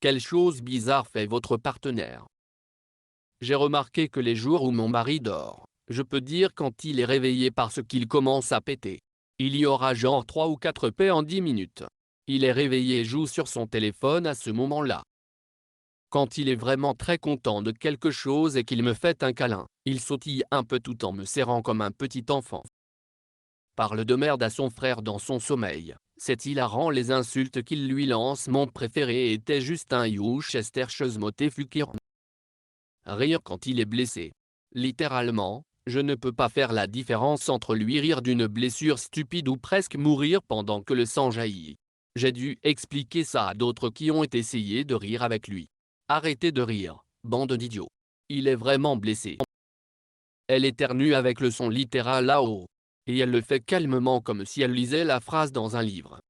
Quelle chose bizarre fait votre partenaire? J'ai remarqué que les jours où mon mari dort, je peux dire quand il est réveillé parce qu'il commence à péter. Il y aura genre 3 ou 4 paix en 10 minutes. Il est réveillé et joue sur son téléphone à ce moment-là. Quand il est vraiment très content de quelque chose et qu'il me fait un câlin, il sautille un peu tout en me serrant comme un petit enfant. Parle de merde à son frère dans son sommeil. C'est hilarant les insultes qu'il lui lance. Mon préféré était juste un Youchester Fukir. Rire quand il est blessé. Littéralement, je ne peux pas faire la différence entre lui rire d'une blessure stupide ou presque mourir pendant que le sang jaillit. J'ai dû expliquer ça à d'autres qui ont essayé de rire avec lui. Arrêtez de rire, bande d'idiots. Il est vraiment blessé. Elle éternue avec le son littéral là-haut. Et elle le fait calmement comme si elle lisait la phrase dans un livre.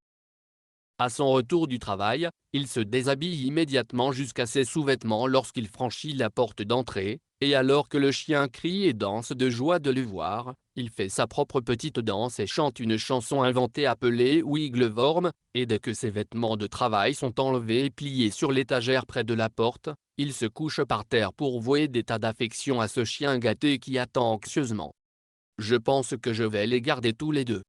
À son retour du travail, il se déshabille immédiatement jusqu'à ses sous-vêtements lorsqu'il franchit la porte d'entrée, et alors que le chien crie et danse de joie de le voir, il fait sa propre petite danse et chante une chanson inventée appelée Wigleworm, et dès que ses vêtements de travail sont enlevés et pliés sur l'étagère près de la porte, il se couche par terre pour vouer des tas d'affection à ce chien gâté qui attend anxieusement. Je pense que je vais les garder tous les deux.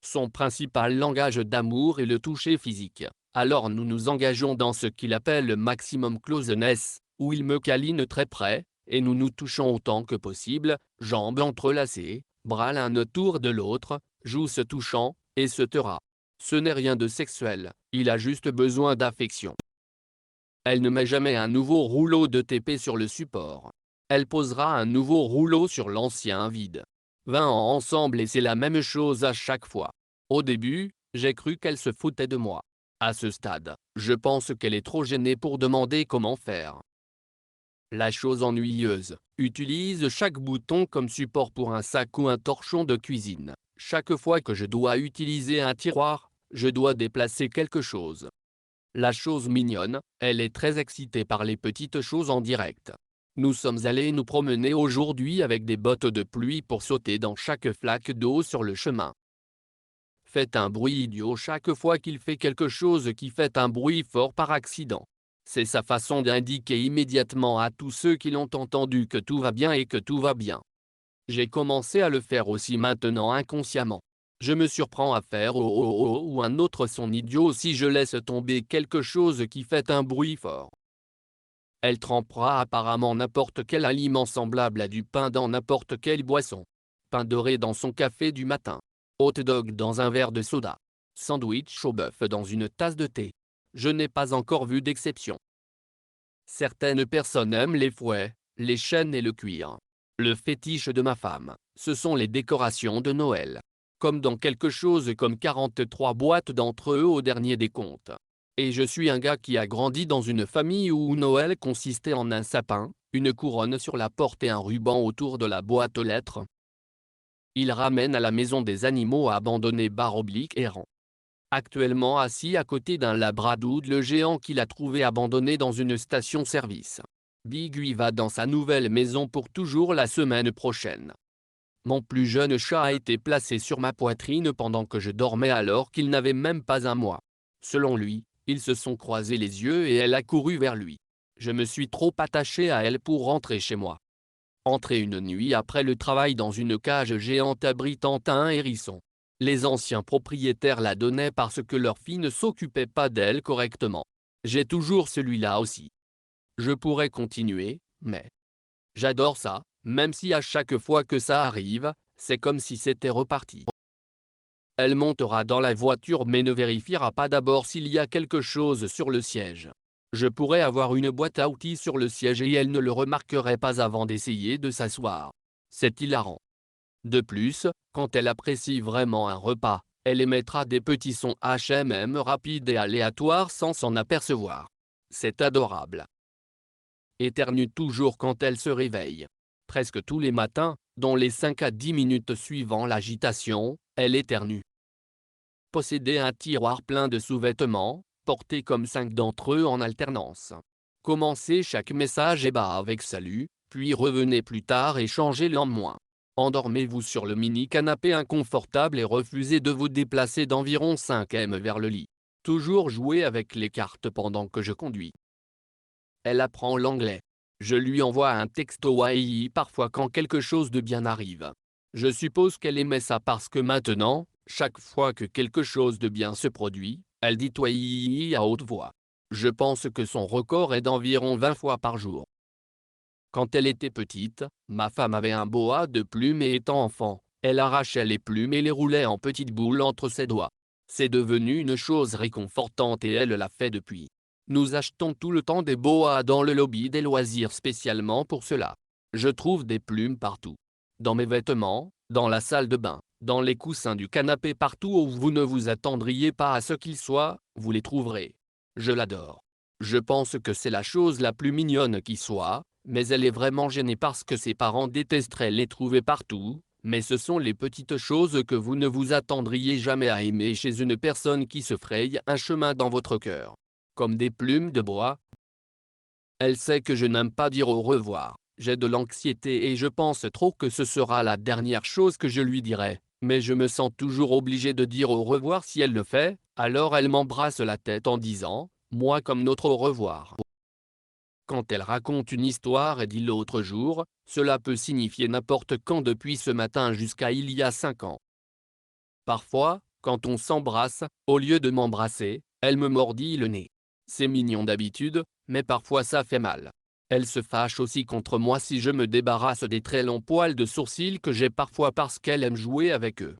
Son principal langage d'amour est le toucher physique, alors nous nous engageons dans ce qu'il appelle le maximum closeness, où il me câline très près, et nous nous touchons autant que possible, jambes entrelacées, bras l'un autour de l'autre, joues se touchant, et se taira. Ce n'est rien de sexuel, il a juste besoin d'affection. Elle ne met jamais un nouveau rouleau de TP sur le support. Elle posera un nouveau rouleau sur l'ancien vide. 20 ans ensemble et c'est la même chose à chaque fois. Au début, j'ai cru qu'elle se foutait de moi. À ce stade, je pense qu'elle est trop gênée pour demander comment faire. La chose ennuyeuse, utilise chaque bouton comme support pour un sac ou un torchon de cuisine. Chaque fois que je dois utiliser un tiroir, je dois déplacer quelque chose. La chose mignonne, elle est très excitée par les petites choses en direct. Nous sommes allés nous promener aujourd'hui avec des bottes de pluie pour sauter dans chaque flaque d'eau sur le chemin. Faites un bruit idiot chaque fois qu'il fait quelque chose qui fait un bruit fort par accident. C'est sa façon d'indiquer immédiatement à tous ceux qui l'ont entendu que tout va bien et que tout va bien. J'ai commencé à le faire aussi maintenant inconsciemment. Je me surprends à faire oh oh oh ou un autre son idiot si je laisse tomber quelque chose qui fait un bruit fort. Elle trempera apparemment n'importe quel aliment semblable à du pain dans n'importe quelle boisson. Pain doré dans son café du matin. Hot dog dans un verre de soda. Sandwich au bœuf dans une tasse de thé. Je n'ai pas encore vu d'exception. Certaines personnes aiment les fouets, les chaînes et le cuir. Le fétiche de ma femme, ce sont les décorations de Noël. Comme dans quelque chose comme 43 boîtes d'entre eux au dernier décompte. Et je suis un gars qui a grandi dans une famille où Noël consistait en un sapin, une couronne sur la porte et un ruban autour de la boîte aux lettres. Il ramène à la maison des animaux abandonnés errants. Actuellement assis à côté d'un labradoodle géant qu'il a trouvé abandonné dans une station-service. Big lui va dans sa nouvelle maison pour toujours la semaine prochaine. Mon plus jeune chat a été placé sur ma poitrine pendant que je dormais alors qu'il n'avait même pas un mois. Selon lui, ils se sont croisés les yeux et elle a couru vers lui. Je me suis trop attaché à elle pour rentrer chez moi. Entrer une nuit après le travail dans une cage géante abritant un hérisson. Les anciens propriétaires la donnaient parce que leur fille ne s'occupait pas d'elle correctement. J'ai toujours celui-là aussi. Je pourrais continuer, mais j'adore ça, même si à chaque fois que ça arrive, c'est comme si c'était reparti. Elle montera dans la voiture mais ne vérifiera pas d'abord s'il y a quelque chose sur le siège. Je pourrais avoir une boîte à outils sur le siège et elle ne le remarquerait pas avant d'essayer de s'asseoir. C'est hilarant. De plus, quand elle apprécie vraiment un repas, elle émettra des petits sons HMM rapides et aléatoires sans s'en apercevoir. C'est adorable. Éternue toujours quand elle se réveille. Presque tous les matins, dans les 5 à 10 minutes suivant l'agitation, elle éternue. Posséder un tiroir plein de sous-vêtements, porter comme 5 d'entre eux en alternance. Commencez chaque message et bas avec salut, puis revenez plus tard et changez-le en moins. Endormez-vous sur le mini canapé inconfortable et refusez de vous déplacer d'environ 5 m vers le lit. toujours jouer avec les cartes pendant que je conduis. Elle apprend l'anglais. Je lui envoie un texto Wai parfois quand quelque chose de bien arrive. Je suppose qu'elle aimait ça parce que maintenant, chaque fois que quelque chose de bien se produit, elle dit Wai à haute voix. Je pense que son record est d'environ 20 fois par jour. Quand elle était petite, ma femme avait un boa de plumes et étant enfant, elle arrachait les plumes et les roulait en petites boules entre ses doigts. C'est devenu une chose réconfortante et elle l'a fait depuis. Nous achetons tout le temps des boas dans le lobby des loisirs spécialement pour cela. Je trouve des plumes partout. Dans mes vêtements, dans la salle de bain, dans les coussins du canapé, partout où vous ne vous attendriez pas à ce qu'ils soient, vous les trouverez. Je l'adore. Je pense que c'est la chose la plus mignonne qui soit, mais elle est vraiment gênée parce que ses parents détesteraient les trouver partout, mais ce sont les petites choses que vous ne vous attendriez jamais à aimer chez une personne qui se fraye un chemin dans votre cœur. Comme des plumes de bois. Elle sait que je n'aime pas dire au revoir, j'ai de l'anxiété et je pense trop que ce sera la dernière chose que je lui dirai, mais je me sens toujours obligé de dire au revoir si elle le fait, alors elle m'embrasse la tête en disant, moi comme notre au revoir. Quand elle raconte une histoire et dit l'autre jour, cela peut signifier n'importe quand depuis ce matin jusqu'à il y a 5 ans. Parfois, quand on s'embrasse, au lieu de m'embrasser, elle me mordit le nez. C'est mignon d'habitude, mais parfois ça fait mal. Elle se fâche aussi contre moi si je me débarrasse des très longs poils de sourcils que j'ai parfois parce qu'elle aime jouer avec eux.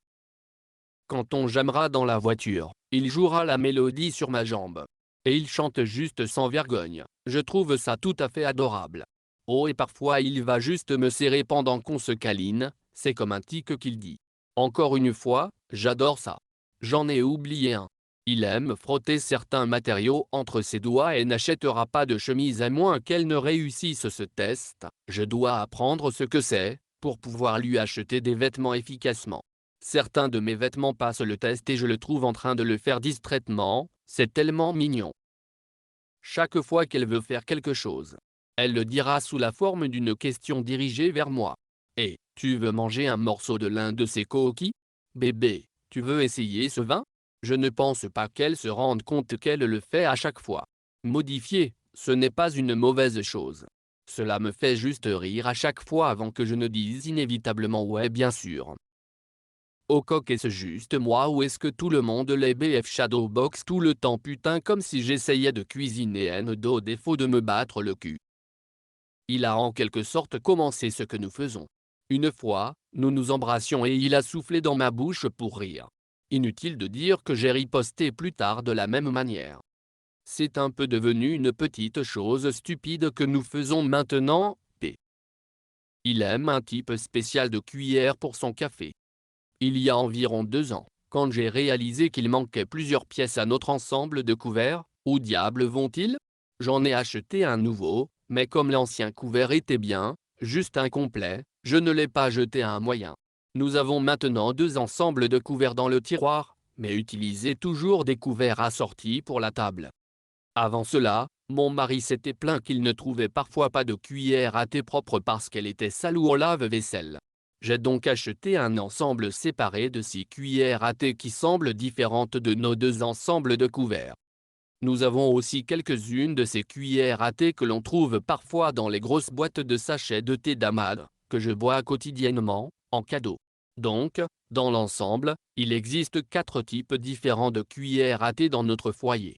Quand on jammera dans la voiture, il jouera la mélodie sur ma jambe. Et il chante juste sans vergogne. Je trouve ça tout à fait adorable. Oh, et parfois il va juste me serrer pendant qu'on se câline, c'est comme un tic qu'il dit. Encore une fois, j'adore ça. J'en ai oublié un. Il aime frotter certains matériaux entre ses doigts et n'achètera pas de chemise à moins qu'elle ne réussisse ce test. Je dois apprendre ce que c'est, pour pouvoir lui acheter des vêtements efficacement. Certains de mes vêtements passent le test et je le trouve en train de le faire distraitement, c'est tellement mignon. Chaque fois qu'elle veut faire quelque chose, elle le dira sous la forme d'une question dirigée vers moi. Et, tu veux manger un morceau de l'un de ces cookies? Bébé, tu veux essayer ce vin? Je ne pense pas qu'elle se rende compte qu'elle le fait à chaque fois. Modifier, ce n'est pas une mauvaise chose. Cela me fait juste rire à chaque fois avant que je ne dise inévitablement ouais bien sûr. Au coq, est-ce juste moi ou est-ce que tout le monde les BF Shadowbox tout le temps putain comme si j'essayais de cuisiner N2 au défaut de me battre le cul. Il a en quelque sorte commencé ce que nous faisons. Une fois, nous nous embrassions et il a soufflé dans ma bouche pour rire. Inutile de dire que j'ai riposté plus tard de la même manière. C'est un peu devenu une petite chose stupide que nous faisons maintenant, p. Il aime un type spécial de cuillère pour son café. Il y a environ 2 ans, quand j'ai réalisé qu'il manquait plusieurs pièces à notre ensemble de couverts, où diable vont-ils? J'en ai acheté un nouveau, mais comme l'ancien couvert était bien, juste incomplet, je ne l'ai pas jeté à un moyen. Nous avons maintenant 2 ensembles de couverts dans le tiroir, mais utilisez toujours des couverts assortis pour la table. Avant cela, mon mari s'était plaint qu'il ne trouvait parfois pas de cuillère à thé propre parce qu'elle était sale ou au lave-vaisselle. J'ai donc acheté un ensemble séparé de 6 cuillères à thé qui semblent différentes de nos 2 ensembles de couverts. Nous avons aussi quelques-unes de ces cuillères à thé que l'on trouve parfois dans les grosses boîtes de sachets de thé d'Amad, que je bois quotidiennement, en cadeau. Donc, dans l'ensemble, il existe 4 types différents de cuillères à thé dans notre foyer.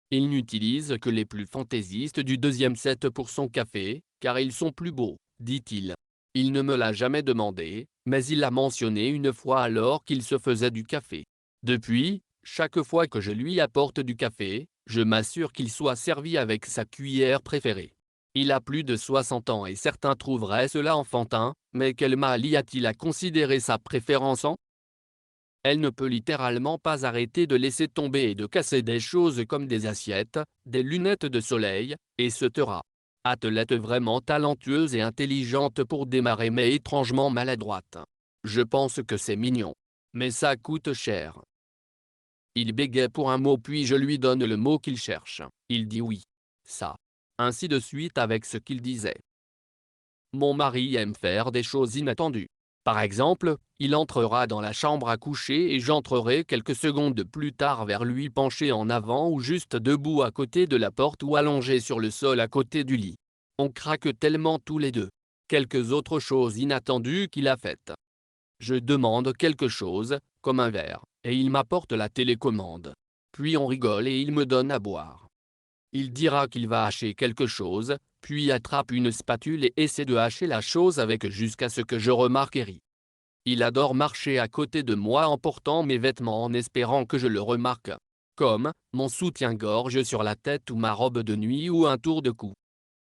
Il n'utilise que les plus fantaisistes du deuxième set pour son café, car ils sont plus beaux, dit-il. Il ne me l'a jamais demandé, mais il l'a mentionné une fois alors qu'il se faisait du café. Depuis, chaque fois que je lui apporte du café, je m'assure qu'il soit servi avec sa cuillère préférée. Il a plus de 60 ans et certains trouveraient cela enfantin, mais quel mal y a-t-il à considérer sa préférence en? Elle ne peut littéralement pas arrêter de laisser tomber et de casser des choses comme des assiettes, des lunettes de soleil, et etc. Athlète vraiment talentueuse et intelligente pour démarrer mais étrangement maladroite. Je pense que c'est mignon. Mais ça coûte cher. Il bégaye pour un mot puis je lui donne le mot qu'il cherche. Il dit oui. Ça. Ainsi de suite avec ce qu'il disait. Mon mari aime faire des choses inattendues. Par exemple, il entrera dans la chambre à coucher et j'entrerai quelques secondes plus tard vers lui penché en avant ou juste debout à côté de la porte ou allongé sur le sol à côté du lit. On craque tellement tous les deux. Quelques autres choses inattendues qu'il a faites. Je demande quelque chose, comme un verre, et il m'apporte la télécommande. Puis on rigole et il me donne à boire. Il dira qu'il va hacher quelque chose, puis attrape une spatule et essaie de hacher la chose avec jusqu'à ce que je remarque et ris. Il adore marcher à côté de moi en portant mes vêtements en espérant que je le remarque. Comme mon soutien-gorge sur la tête ou ma robe de nuit ou un tour de cou.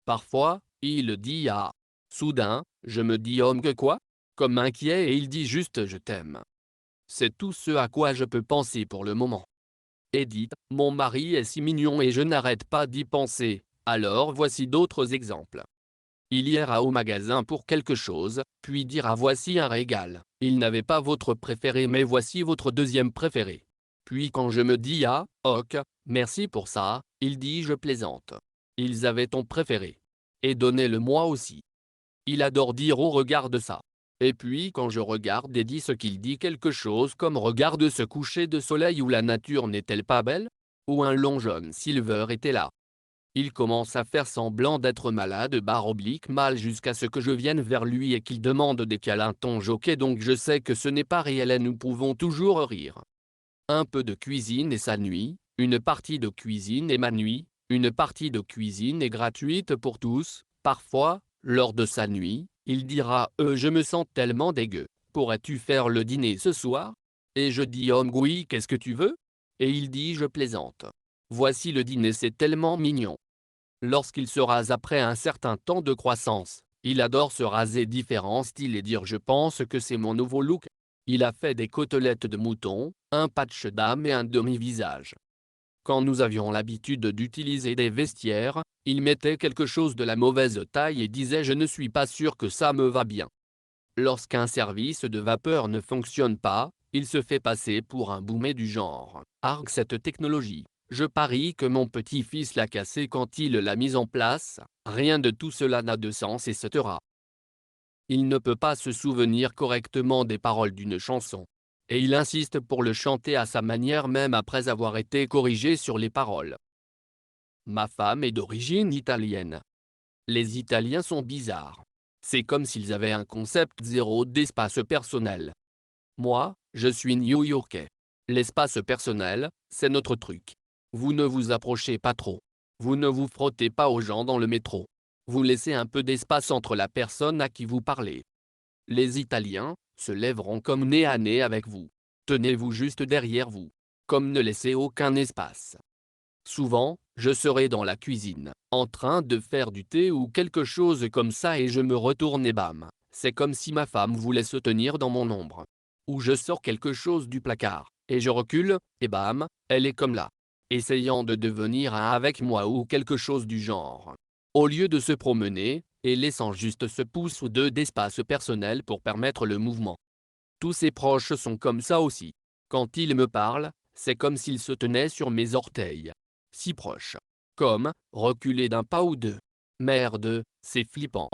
Parfois, il dit ah. Soudain, je me dis homme que quoi? Comme inquiet et il dit juste je t'aime. C'est tout ce à quoi je peux penser pour le moment. Edith, mon mari est si mignon et je n'arrête pas d'y penser, alors voici d'autres exemples. Il ira au magasin pour quelque chose, puis dira voici un régal, il n'avait pas votre préféré mais voici votre deuxième préféré. Puis quand je me dis ah, ok, merci pour ça, il dit je plaisante. Ils avaient ton préféré. Et donnez-le moi aussi. Il adore dire oh regarde ça. Et puis quand je regarde et dis ce qu'il dit quelque chose comme regarde ce coucher de soleil où la nature n'est-elle pas belle? Ou un long jaune silver était là. Il commence à faire semblant d'être malade mal jusqu'à ce que je vienne vers lui et qu'il demande des câlins ton jockey donc je sais que ce n'est pas réel et nous pouvons toujours rire. Un peu de cuisine et sa nuit, une partie de cuisine et ma nuit, une partie de cuisine est gratuite pour tous, parfois, lors de sa nuit, il dira je me sens tellement dégueu, pourrais-tu faire le dîner ce soir? Et je dis oui qu'est-ce que tu veux? Et il dit je plaisante. Voici le dîner c'est tellement mignon. Lorsqu'il se rase après un certain temps de croissance, il adore se raser différents styles et dire je pense que c'est mon nouveau look. Il a fait des côtelettes de mouton, un patch d'âme et un demi-visage. Quand nous avions l'habitude d'utiliser des vestiaires, il mettait quelque chose de la mauvaise taille et disait je ne suis pas sûr que ça me va bien. Lorsqu'un service de vapeur ne fonctionne pas, il se fait passer pour un boumé du genre « Argue cette technologie, je parie que mon petit-fils l'a cassé quand il l'a mise en place, rien de tout cela n'a de sens etc. » Il ne peut pas se souvenir correctement des paroles d'une chanson. Et il insiste pour le chanter à sa manière même après avoir été corrigé sur les paroles. Ma femme est d'origine italienne. Les Italiens sont bizarres. C'est comme s'ils avaient un concept zéro d'espace personnel. Moi, je suis new-yorkais. L'espace personnel, c'est notre truc. Vous ne vous approchez pas trop. Vous ne vous frottez pas aux gens dans le métro. Vous laissez un peu d'espace entre la personne à qui vous parlez. Les Italiens se lèveront comme nez à nez avec vous. Tenez-vous juste derrière vous. Comme ne laissez aucun espace. Souvent, je serai dans la cuisine, en train de faire du thé ou quelque chose comme ça et je me retourne et bam, c'est comme si ma femme voulait se tenir dans mon ombre. Ou je sors quelque chose du placard, et je recule, et bam, elle est comme là. Essayant de devenir un avec moi ou quelque chose du genre. Au lieu de se promener, et laissant juste ce pouce ou deux d'espace personnel pour permettre le mouvement. Tous ses proches sont comme ça aussi. Quand ils me parlent, c'est comme s'ils se tenaient sur mes orteils. Si proches. Comme, reculer d'un pas ou deux. Merde, c'est flippant.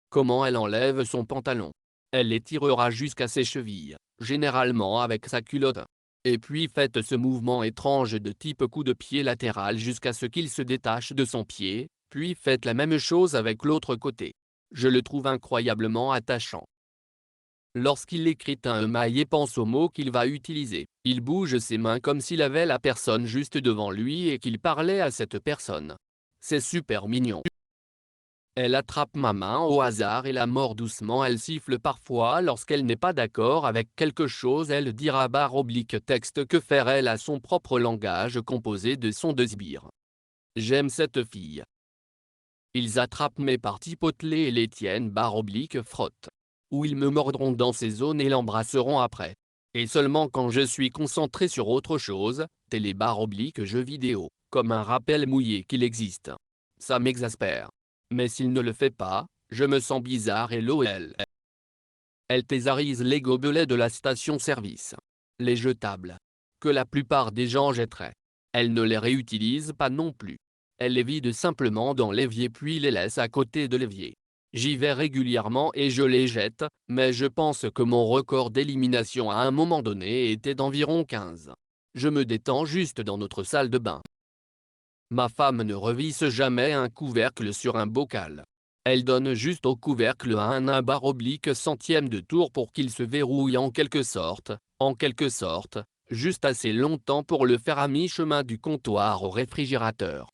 Comment elle enlève son pantalon? Elle l'étirera jusqu'à ses chevilles, généralement avec sa culotte. Et puis faites ce mouvement étrange de type coup de pied latéral jusqu'à ce qu'il se détache de son pied, puis faites la même chose avec l'autre côté. Je le trouve incroyablement attachant. Lorsqu'il écrit un email et pense au mot qu'il va utiliser, il bouge ses mains comme s'il avait la personne juste devant lui et qu'il parlait à cette personne. C'est super mignon. Elle attrape ma main au hasard et la mord doucement. Elle siffle parfois lorsqu'elle n'est pas d'accord avec quelque chose. Elle dira /texte que faire elle a son propre langage composé de sons de sbires. J'aime cette fille. Ils attrapent mes parties potelées et les tiennent /frottent. Ou ils me mordront dans ces zones et l'embrasseront après. Et seulement quand je suis concentré sur autre chose, télé /jeux vidéo, comme un rappel mouillé qu'il existe. Ça m'exaspère. Mais s'il ne le fait pas, je me sens bizarre et lol. Elle thésaurise les gobelets de la station-service. Les jetables. Que la plupart des gens jetteraient. Elle ne les réutilise pas non plus. Elle les vide simplement dans l'évier puis les laisse à côté de l'évier. J'y vais régulièrement et je les jette, mais je pense que mon record d'élimination à un moment donné était d'environ 15. Je me détends juste dans notre salle de bain. Ma femme ne revisse jamais un couvercle sur un bocal. Elle donne juste au couvercle un barre oblique centième de tour pour qu'il se verrouille en quelque sorte, juste assez longtemps pour le faire à mi-chemin du comptoir au réfrigérateur.